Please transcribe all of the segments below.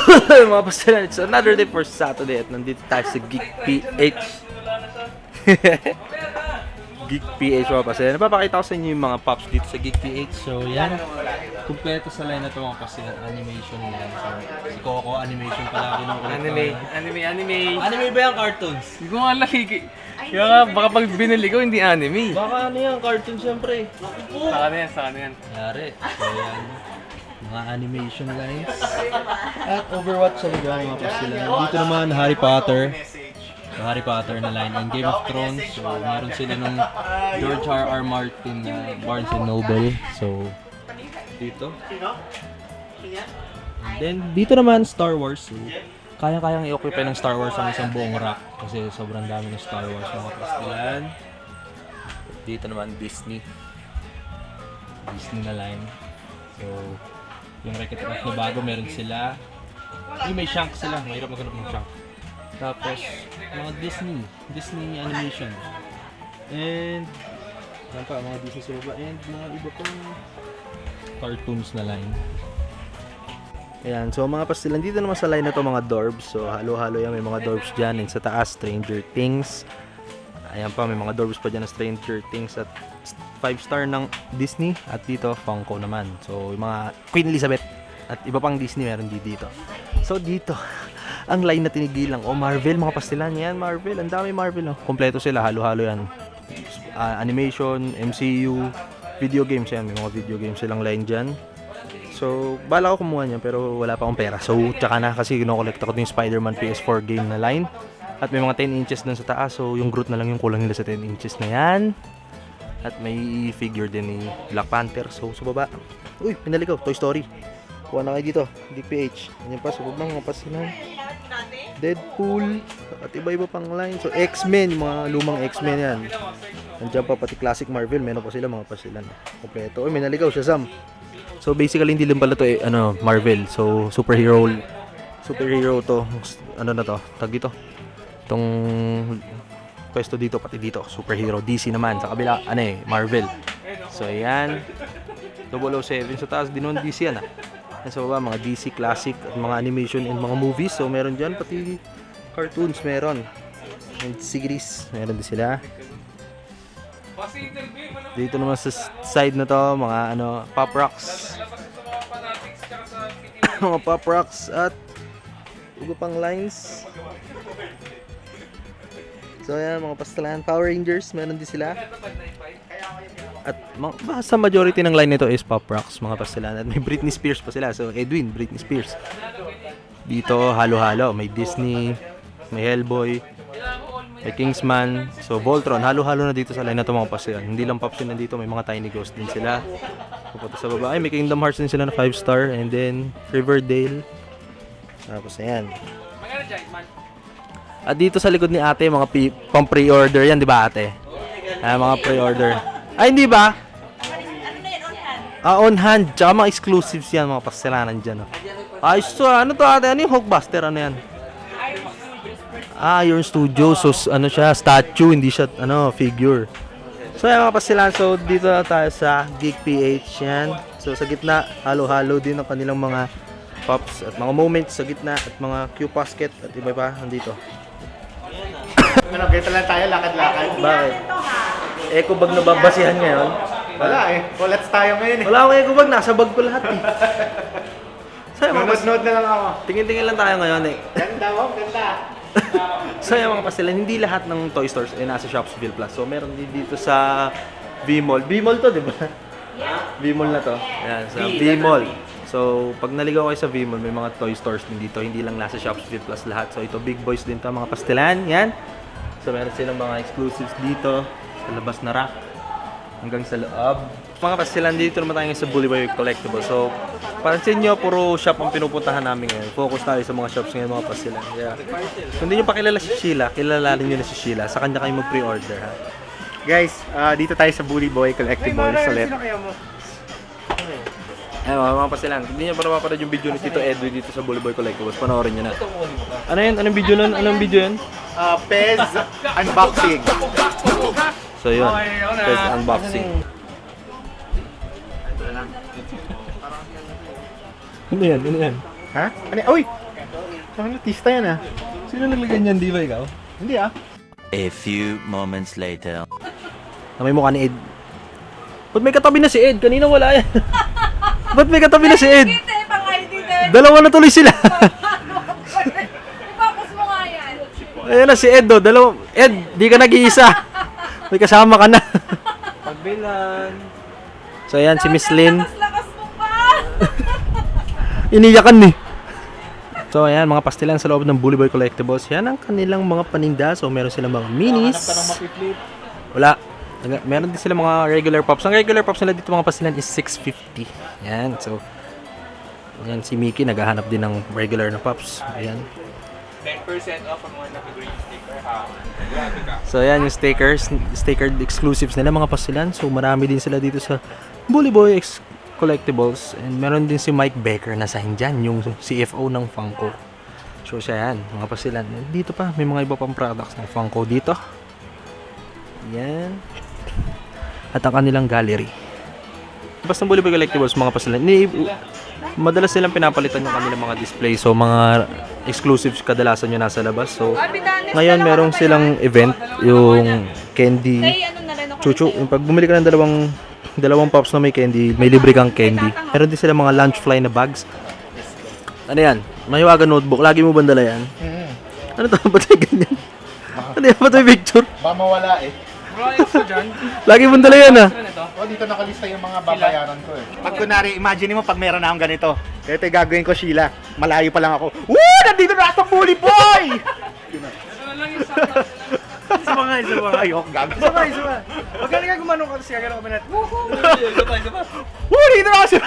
Mga pastilan, it's another day for Saturday at nandito tayo sa Geek PH. Geek PH mga pastilan. Napapakita ko sa inyo yung mga pops dito sa Geek PH. So yan, kumpleto sa line na ito mga pastilan. Animation yan. So, si Coco, animation pala. Anime ba yung cartoons? Hindi ko nga laki. Kaya nga, baka pag binili ko, hindi anime. Baka ano yan, cartoon syempre. Saka na yan. Yari. So yan, mga animation lines. At Overwatch sa liga mga pastilan. Dito naman, Harry Potter. Harry Potter na line and Game of Thrones. So, meron sila ng George R.R. Martin na Barnes and Noble. So, dito. And then, dito naman, Star Wars. So, kaya-kayang i-occupy ng Star Wars ang isang buong rack. Kasi sobrang dami ng Star Wars mga pastilan. Dito naman, Disney. Disney na line. So, yung Wreck-It Ralph na bago, meron sila. May Shank sila. Mahirap maghanap ng Shank. Tapos, mga Disney animation. And, yan pa, mga Disney sa baba. And, mga iba pang cartoons na line. Ayan, so mga pastilan, dito naman sa line na to mga Dorbs. So, halo-halo yan. May mga Dorbs dyan. And sa taas, Stranger Things. Ayan pa, may mga Dorbs pa dyan na Stranger Things. At 5-star ng Disney. At dito, Funko naman. So, yung mga Queen Elizabeth. At iba pang Disney meron dito. So, dito, ang line na tinigilan ko, Marvel, mga pastilan yan, Marvel, ang dami Marvel, no? Kompleto sila, halo-halo yan. Animation, MCU, video games yan, may mga video games silang line dyan. So, bala ko kumuha niyan, pero wala pa akong pera. So, tsaka na kasi kinokolekta ko yung Spider-Man PS4 game na line. At may mga 10 inches dun sa taas, so yung Groot na lang yung kulang nila sa 10 inches na yan. At may figure din ni Black Panther, so sa baba. Uy, pinali ko, Toy Story. Kuha na kayo dito, DPH. Ganyan pa, sa baba, mga pasinan. Deadpool, at iba-iba pang line. So, X-Men, yung mga lumang X-Men yan. Nandiyan pa, pati classic Marvel, meron pa sila, mga pasilan. Kompleto. Uy, may naligaw, Shazam. So, basically, hindi lang pala to Marvel. So, superhero to. Ano na to? Tag dito. Itong pwesto dito, pati dito. Superhero. DC naman. Sa kabila, Marvel. So, ayan. 007. So, taas din nun DC yan, sa baba, mga DC classic at mga animation and mga movies. So, meron dyan, pati cartoons meron. And series, meron din sila. Dito naman sa side na to, mga Pop Rocks. Mga Pop Rocks at iba pang lines. So, ayan, mga pastalan. Power Rangers, meron din sila. At sa majority ng line nito is Pop Rocks, mga pastilan. At may Britney Spears pa sila. So, Edwin, Britney Spears. Dito, halo-halo. May Disney, may Hellboy, may Kingsman. So, Voltron. Halo-halo na dito sa line na ito, mga pastilan. Hindi lang Pops yun nandito. May mga Tiny Ghost din sila. Pupunta sa baba. Ay, may Kingdom Hearts din sila na 5-star. And then, Riverdale. Tapos, ayan. At dito sa likod ni ate, mga pang pre-order yan, di ba ate? Mga pre-order. Ay, hindi ba? Ano na yan, on hand? On hand. Tsaka mga exclusives yan, mga pastilanan dyan. Ayos to, ano to ate? Ano yung Hulkbuster? Ano yan? Iron Studio. So, ano siya? Statue, hindi siya, figure. So, yan mga pastilanan. So, dito na tayo sa Geek PH yan. So, sa gitna, halo-halo din ang kanilang mga pops at mga moments sa gitna at mga Q-Basket at iba pa nandito. Ganito lang tayo, lakad-lakad. Bakit? Eco bag na babasihan ngayon? Wala Wallets tayo ngayon Wala akong eco bag, nasa bag ko lahat Sa'yo mga Note na lang ako. tingin-tingin lang tayo ngayon Ganda mo, ganda. Sa'yo mga pastilan, hindi lahat ng toy stores ay nasa Shopsville Plus. So meron din dito sa V-Mall. V-Mall to, di ba? V-Mall na to. Ayan, sa V-Mall. So, pag naligaw kayo sa V-Mall, may mga toy stores din dito. Hindi lang nasa Shopsville Plus lahat. So, ito, big boys din to, mga pastilan. Yan. So, meron silang mga exclusives dito. Sa labas na rack. Hanggang sa loob. Mga pastilan, dito naman tayo sa Boulevard Collectible. So, pansin nyo, puro shop ang pinupuntahan namin ngayon. Focus tayo sa mga shops ngayon, mga pastilan. Yeah. Kung hindi nyo pa kilala si Sheila, kilalanin nyo na si Sheila. Sa kanya kayo mag-pre-order, ha? Guys, dito tayo sa Bully Boy Collectibles ulit. Ayun, mga pastilan. Hindi nyo pa napapanood yung video ni Tito Edwin dito sa Boulevard Collectibles. Panoorin nyo na. Ano yan? Anong video nun? Anong video yan? Pez unboxing. So yun, first unboxing. Ano yan? Ano yan? Ha? Uy! Ang artista yan ah. Sino naglagay niyan, di ba ikaw? Hindi ah. A few moments later. Na may mukha ni Ed. Ba't may katabi na si Ed? Kanina wala yan. Ba't may katabi na si Ed? Kita eh, pang ID din. Dalawa na tuloy sila. Ipapos mo nga yan. Ayan na si Ed do. Dalawa. Ed, di ka nag-iisa. May kasama ka na. Pagbilan. So ayan, si Miss Lynn. Lakas mo pa. Iniyakan ni. So ayan, mga pastilan sa loob ng Bully Boy Collectibles. Yan ang kanilang mga paninda. So meron silang mga minis. Wala. Meron din sila mga regular pops. Ang regular pops nila dito mga pastilan is 650. Yan. So ayan, si Mickey naghahanap din ng regular na pops. Ayan. 10% off ang mga naka-green sticker ha. Grabe ka. So ayan yung sticker exclusives nila mga pastilan. So marami din sila dito sa Bully Boy Collectibles. And meron din si Mike Becker na sa dyan, yung CFO ng Funko. So siya yan, mga pastilan. Dito pa, may mga iba pang products ng Funko dito. Yan. At ang kanilang gallery. Basta Bully Boy Collectibles, mga pastilan. Madalas silang pinapalitan yung kanilang mga display. So mga exclusives kadalasan yung nasa labas. So ngayon merong silang event, yung candy Ano na rin ako. chuchu. Yung pag bumili ka ng dalawang pops na may candy, may libre kang candy. Meron din sila mga lunch fly na bags. Ano yan? Mahiwaga notebook. Lagi mo bandala yan? Ano to? Ba't may ganyan? Ano yan? Ba't may picture? Ba mawala eh. Bro, ayos ko dyan. Lagi bandala yan ah. O, dito nakalista yung mga babayaran ko eh. Pag kunwari, imagine mo pag meron na akong ganito. Ito yung gagawin ko, Sheila. Malayo pa lang ako. Woo! Nandito na ako sa Bully Boy! Isa pa nga, isa pa. Ayok, gago. Isa pa, isa pa. Huwag ka nga gumanong kasi gagano kami natin. Woo! Dito na ako sa...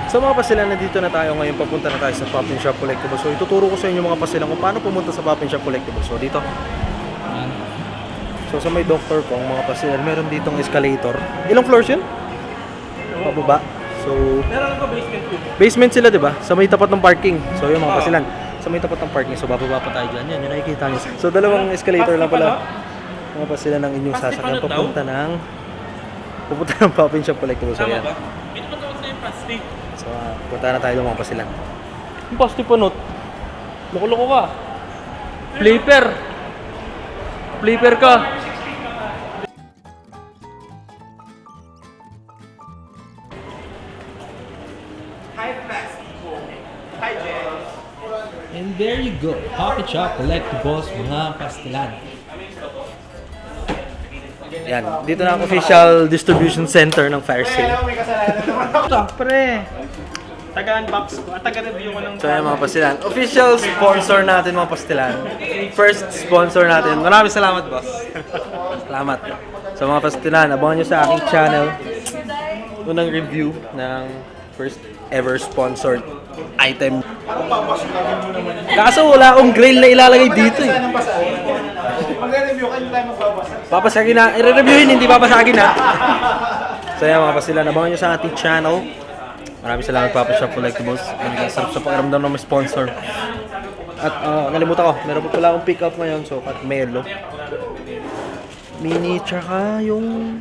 So mga pasilan, nandito na tayo ngayon. Papunta na tayo sa Pop and Shop Collectibles. So ituturo ko sa inyo mga pasilan kung paano pumunta sa Pop and Shop Collectibles. So dito. So sa may Dr. Kong, mga pasilan, meron ditong escalator. Ilang floors yun? Pababa. So Meron ko basement yun. basement sila, di ba? Sa may tapat ng parking. So yung mga pasilan, sa may tapat ng parking. So bababa pa tayo dyan. Yan, yung nakikita nyo. So dalawang escalator lang pala. Mga pasilan ng inyong sasakyan. Pupunta ng Pop and Shop Collectibles. So yan. Dito pa tawag sa yung plastic. So punta na tayo ng mga pasilan. Yung plastic pa not. Loko-loko ka. Flipper. Flipper ka. And there you go, Pocket Shop Collectibles, mga pastilan. Yan, dito na ang official distribution center ng Fire Sale. Pre. Taga-unbox ko. Taga-review ko ng... So yan mga pastilan, official sponsor natin mga pastilan. First sponsor natin. Maraming salamat, boss. Salamat. So mga pastilan, abangan nyo sa aking channel unang review ng first ever sponsored item. Kaso wala akong grail na ilalagay dito eh. Mag-review ka, hindi tayo magbabasa. Papasagin na, i-reviewin, hindi papasagin na. So yan mga pastilan, abangan nyo sa ating channel. Maraming salamat Papa Shop Collectibles. Ang sarap sa pakiramdam ng may sponsor. At nalimutan ko, meron pa pala akong pick up ngayon. So, at Melo. Mini, tsaka yung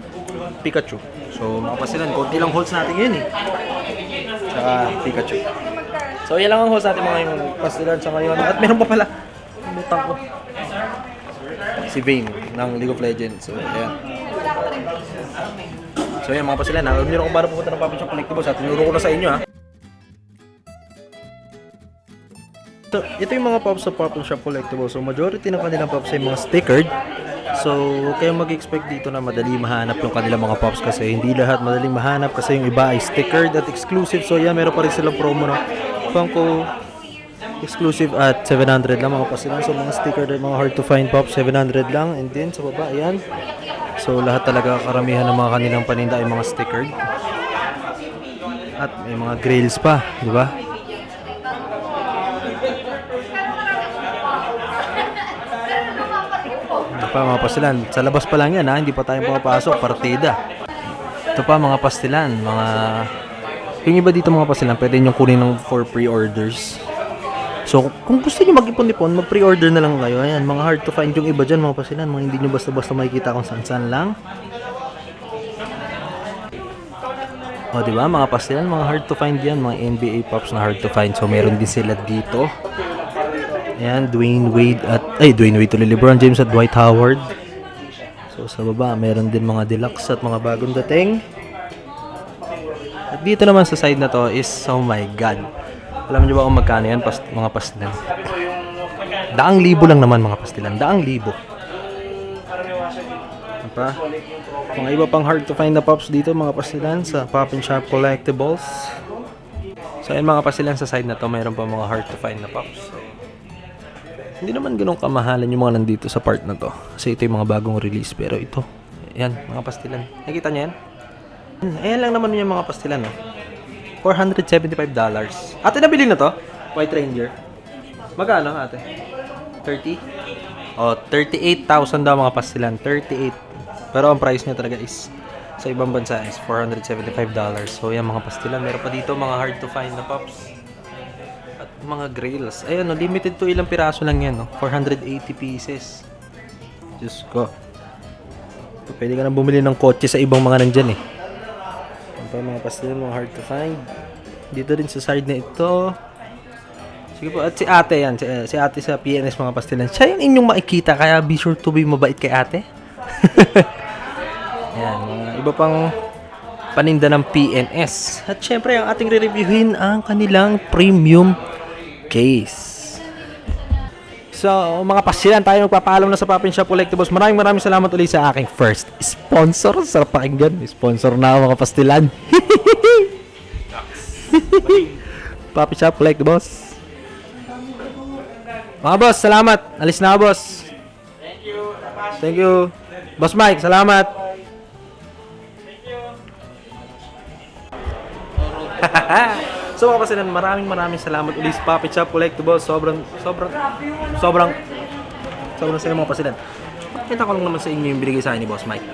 Pikachu. So, mga pasilan, konti lang holds natin yun eh. Tsaka Pikachu. So, yan lang ang holds natin mga yung pasilan sa ngayon. At meron pa pala. Nalimutan ko. Si Vayne ng League of Legends. So, ayan. So yan mga pasilan, alam nyo na kung paano pupunta ng Pop and Shop Collectibles at tinuro ko na sa inyo ha. So ito yung mga pops sa Pop and Shop Collectibles. So majority ng kanilang pops ay mga stickered. So huwag kayong mag-expect dito na madali mahanap yung kanilang mga pops kasi hindi lahat madaling mahanap kasi yung iba ay stickered at exclusive. So yan, meron pa rin silang promo na Funko exclusive at 700 lang mga pasilan. So mga stickered at mga hard to find pops 700 lang. And then sa baba, ayan. So lahat talaga karamihan ng mga kanilang paninda ay mga stickered. At may mga grails pa, di ba? Ito pa mga pastilan, sa labas pa lang yan ha, hindi pa tayo pumapasok, partida. Ito pa mga pastilan, yung iba dito mga pastilan, pwede nyo kunin ng for pre-orders. So, kung gusto nyo mag-ipon-ipon, mag-pre-order na lang kayo. Ayan, mga hard to find yung iba dyan, mga pasilan. Mga hindi nyo basta-basta makikita kung saan-saan lang. O, di ba? Mga pastilan, mga hard to find yan. Mga NBA Pops na hard to find. So, meron din sila dito. Ayan, Dwayne Wade tuloy, LeBron James at Dwight Howard. So, sa baba, meron din mga deluxe at mga bagong dating. At dito naman sa side na to is, oh my God. Alam niyo ba kung magkano yan, mga pastilan? 100,000 lang naman mga pastilan. 100,000. Diba? Mga iba pang hard to find na pops dito mga pastilan sa Pop and Shop Collectibles. So ayun mga pastilan sa side na to mayroon pa mga hard to find na pops. So, hindi naman ganun kamahalan yung mga nandito sa part na to. Kasi ito yung mga bagong release. Pero ito, ayan mga pastilan. Nakita niyo yan? Ayan lang naman yung mga pastilan. No? $475. Ate, nabili na to? White Ranger. Magkano ate? 30? Oh, 38,000 daw mga pastilan. 38. Pero ang price niya talaga is sa ibang bansa is $475. So yan mga pastilan. Meron pa dito mga hard to find na pops. At mga grails. Ayun, no, limited to ilang piraso lang yan. No? 480 pieces. Diyos ko. Pwede ka na bumili ng kotse sa ibang mga nandyan eh. Yan pa mga pastilan, mga hard to find. Dito rin sa side na ito. Sige po, at si ate yan. Si ate sa PNS mga pastilan. Siya yung inyong makikita. Kaya be sure to be mabait kay ate. Yan, mga iba pang paninda ng PNS. At syempre, ang ating re-reviewin ang kanilang premium case. So, mga pasilan, tayo magpapaalam na sa Pop and Shop Collectibles. Maraming salamat ulit sa aking first sponsor. Sarap pakinggan. Sponsor na ako mga pastilan. Pop and Shop Collectibles. Mga boss, salamat. Alis na ako, boss. Thank you. Boss Mike, salamat. So mga pasilan, maraming salamat ulit sa Pop and Shop Collectibles. Sobrang saya mga pasilan. Kita ko lang naman sa inyo yung binigay sa akin ni Boss Mike.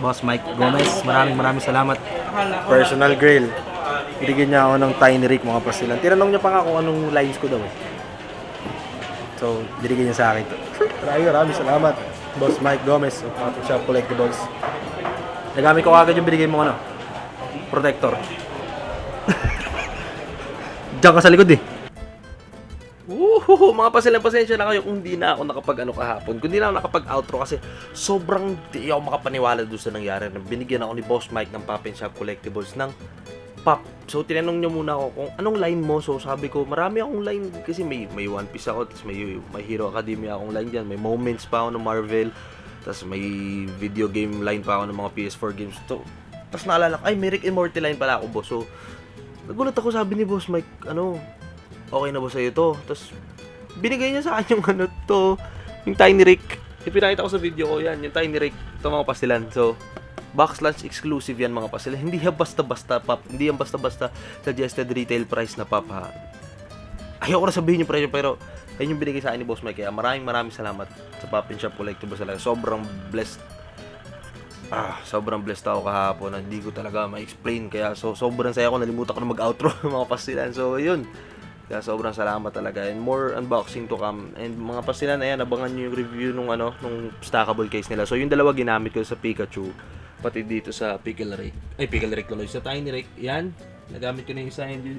Boss Mike Gomez, maraming salamat. Personal grill. Binigyan niya ako ng Tiny Rick mga pasilan. Tinanong niya pa nga kung anong lines ko daw eh. So, binigyan niya sa akin ito. Maraming salamat. Boss Mike Gomez of Pop and Shop Collectibles. Nagamit ko agad yung binigay mo protector. Diyan ka sa likod eh. Mga pasilang pasensya na kayo kung hindi na ako kahapon. Kung hindi na ako nakapag-outro kasi sobrang di ako makapaniwala doon sa nangyari. Binigyan ako ni Boss Mike ng Pop and Shop Collectibles ng pop. So tinanong niya muna ako kung anong line mo. So sabi ko, marami akong line kasi may One Piece ako, tapos may Hero Academia akong line diyan, may Moments pa ako ng Marvel, tapos may video game line pa ako ng mga PS4 games. So, tapos naalala ko, ay may Rick and Morty line pala ako, boss. So nagulat ako, sabi ni Boss Mike, okay na ba sa'yo to? Tapos binigay niya sa akin yung yung Tiny Rick. Ipinakita ko sa video ko yan, yung Tiny Rick. Ito mga pastilan. So box lunch exclusive yan mga pastilan. Hindi yan basta-basta pop. Hindi yan basta-basta suggested retail price na pop ha. Ayoko na sabihin yung presyo pero ayun yung binigay sa akin ni Boss Mike. Kaya maraming salamat sa Pop and Shop Collectibles talaga. Sobrang blessed. Sobrang blessed ako kahapon. Hindi ko talaga ma-explain. Kaya sobrang saya ko. Nalimutan ko na mag-outro mga pastilan. So yun. Kaya sobrang salamat talaga. And more unboxing to come. And mga pastilan, ayan, abangan nyo yung review nung stackable case nila. So yung dalawa ginamit ko sa Pikachu. Pati dito sa Pickle Rick. Pickle Rick tuloy. Sa Tiny Rick, yan. Nagamit ko na yung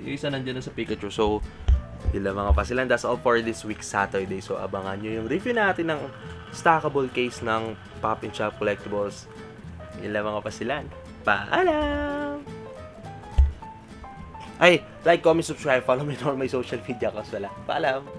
isa nandiyan na sa Pikachu. So, yun lang mga pasilan. That's all for this week Saturday. So, abangan nyo yung review natin ng stackable case ng Pop and Shop Collectibles. Yun lang mga pasilan. Paalam! Like, comment, subscribe, follow me on all my social media accounts. Paalam!